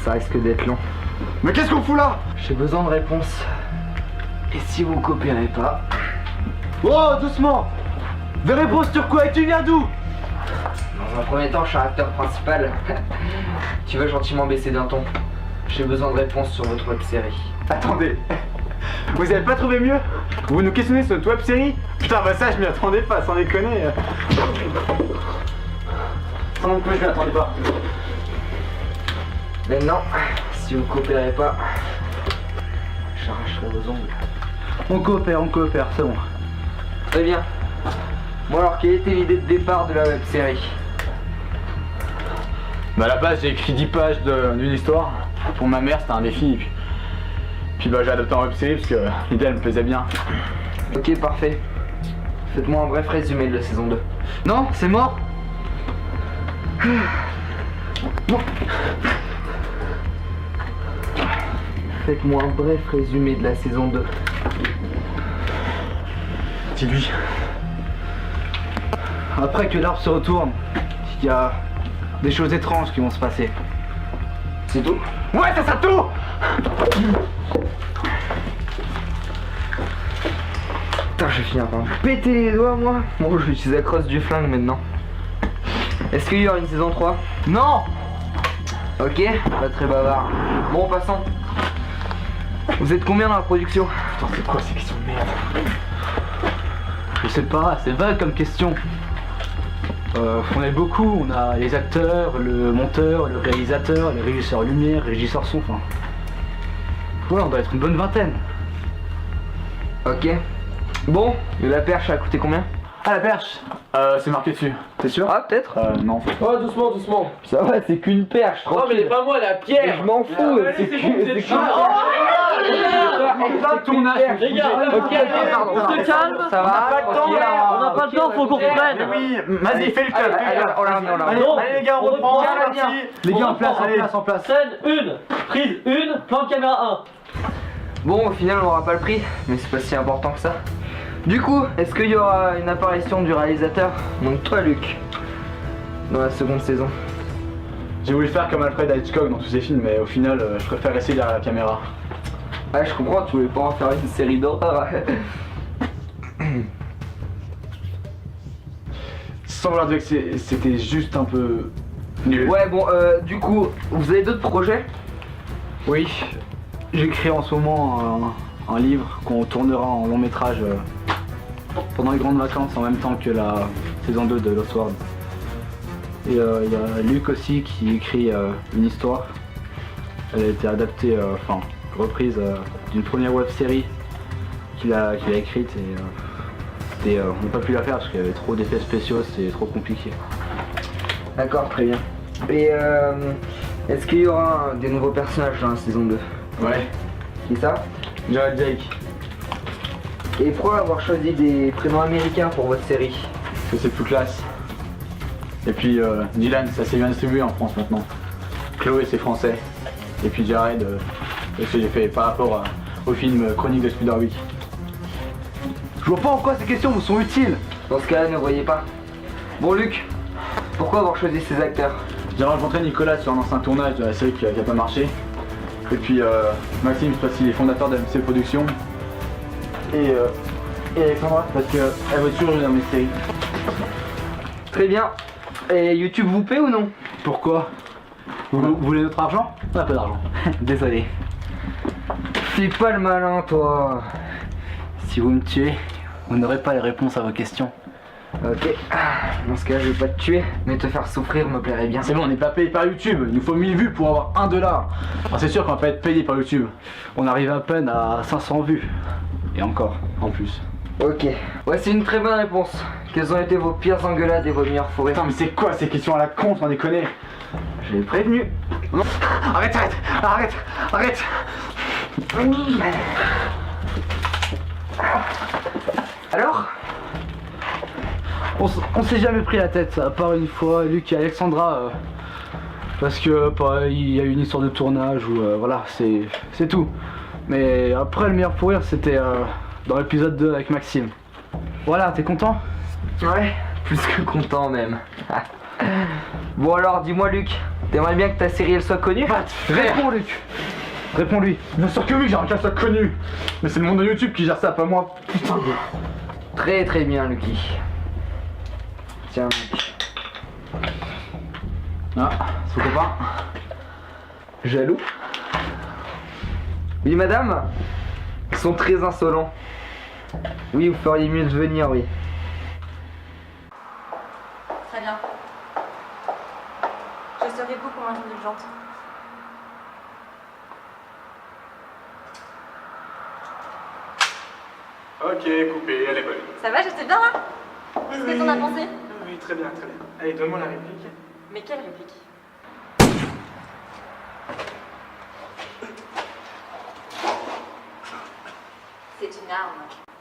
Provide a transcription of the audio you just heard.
Ça risque d'être long. Mais qu'est-ce qu'on fout là? J'ai besoin de réponses. Et si vous coopérez pas... Oh, doucement! Des réponses sur quoi? Et tu viens d'où? Dans un premier temps, je suis acteur principal. Tu veux gentiment baisser d'un ton? J'ai besoin de réponses sur votre web-série. Attendez, vous avez pas trouvé mieux? Vous nous questionnez sur notre web-série? Putain, bah ça, je m'y attendais pas, sans déconner. Sans non plus, je m'y attendais pas. Maintenant, si vous coopérez pas, j'arracherai vos ongles. On coopère, c'est bon. Très bien. Bon alors, quelle était l'idée de départ de la web-série? Bah à la base, j'ai écrit 10 pages d'une histoire. Pour ma mère, c'était un défi. Puis bah j'ai adopté en web-série parce que l'idée, elle me plaisait bien. Ok, parfait. Faites-moi un bref résumé de la saison 2. Non, c'est mort. Faites-moi un bref résumé de la saison 2. Dis-lui. Après que l'arbre se retourne, il y a des choses étranges qui vont se passer. C'est tout? Ouais, c'est ça tout! Putain, je vais finir par me péter les doigts, moi. Bon, je vais utiliser la crosse du flingue maintenant. Est-ce qu'il y aura une saison 3? Non. Ok, pas très bavard. Bon, passons. Vous êtes combien dans la production? Putain, c'est quoi ces questions de merde? Je sais pas, c'est vague comme question. On est beaucoup, on a les acteurs, le monteur, le réalisateur, le régisseur lumière, le régisseur son, enfin... Ouais, on doit être une bonne vingtaine. Ok. Bon, et la perche a coûté combien? Ah, la perche. C'est marqué dessus. T'es sûr? Ah, peut-être. Non. Oh, doucement, doucement. Ça va, c'est qu'une perche. Non, mais elle est pas moi, la pierre. Je m'en fous, c'est qu'une Tournage. Les gars, Ok, on se calme. Ça va, On n'a pas le temps, faut qu'on reprenne. Oui, vas-y, fais le calme. Allez, les gars, on reprend. reprend, C'est parti. Les gars, en place, en place. Scène 1, prise 1, plan de caméra Bon, au final, on n'aura pas le prix, mais c'est pas si important que ça. Du coup, est-ce qu'il y aura une apparition du réalisateur? Donc toi, Luc, dans la seconde saison. J'ai voulu faire comme Alfred Hitchcock dans tous ses films, mais au final, je préfère rester derrière la caméra. Ah, je comprends, tu voulais pas en faire une série d'horreur. Sans vouloir dire que c'était juste un peu nul. Ouais, bon, du coup, vous avez d'autres projets? Oui, j'écris en ce moment un livre qu'on tournera en long métrage pendant les grandes vacances en même temps que la saison 2 de Lost World. Et il y a Luc aussi qui écrit une histoire. Elle a été adaptée, reprise d'une première web série qu'il a écrite et on n'a pas pu la faire parce qu'il y avait trop d'effets spéciaux, c'était trop compliqué. D'accord, très bien. Et est-ce qu'il y aura des nouveaux personnages dans la saison 2? Ouais. Qui ça? Jared Jake. Et pourquoi avoir choisi des prénoms américains pour votre série? Parce que c'est plus classe. Et puis Dylan, ça s'est bien distribué en France maintenant. Chloé, c'est français. Et puis Jared, parce que j'ai fait par rapport au film Chronique de Spiderwick. Je vois pas en quoi ces questions vous sont utiles. Dans ce cas-là, ne voyez pas. Bon, Luc, pourquoi avoir choisi ces acteurs? J'ai rencontré Nicolas sur un ancien tournage de la série qui a pas marché. Et puis Maxime, parce qu'il est fondateur d'AMC Productions. Et Alexandra, parce qu'elle veut toujours jouer dans mes séries. Très bien. Et YouTube vous paie ou non? Pourquoi? Vous voulez notre argent? On n'a pas d'argent. Désolé. Fais pas le malin, toi. Si vous me tuez, vous n'aurez pas les réponses à vos questions. Ok. Dans ce cas, je vais pas te tuer, mais te faire souffrir me plairait bien. C'est bon, on n'est pas payé par YouTube. Il nous faut 1000 vues pour avoir 1 $. Alors c'est sûr qu'on va pas être payé par YouTube. On arrive à peine à 500 vues. Et encore, en plus. Ok. Ouais, c'est une très bonne réponse. Quelles ont été vos pires engueulades et vos meilleurs fous rires? Putain, mais c'est quoi ces questions à la con, on déconne? Je l'ai prévenu. Non. Arrête. Alors? On s'est jamais pris la tête, à part une fois, Luc et Alexandra. Parce que il y a eu une histoire de tournage où voilà, c'est tout. Mais après, le meilleur fou rire, c'était dans l'épisode 2 avec Maxime. Voilà, t'es content? Ouais, plus que content même. Bon alors, dis-moi Luc, T'aimerais bien que ta série elle soit connue? Réponds Luc. Réponds-lui. Bien sûr que oui, j'aimerais qu'elle soit connue. Mais c'est le monde de YouTube qui gère ça, pas moi. Putain. Très très bien, Lucky. Tiens, Luc. Ah, son copain. Jaloux? Oui, madame? Ils sont très insolents. Oui, vous feriez mieux de venir, oui. Très bien. Je serai beaucoup moins indulgente. Ok, coupé, elle est bonne. Ça va, j'étais bien là? Qu'est-ce que t'en as pensé? Oui, très bien, très bien. Allez, donne-moi la réplique. Mais quelle réplique? C'est une arme.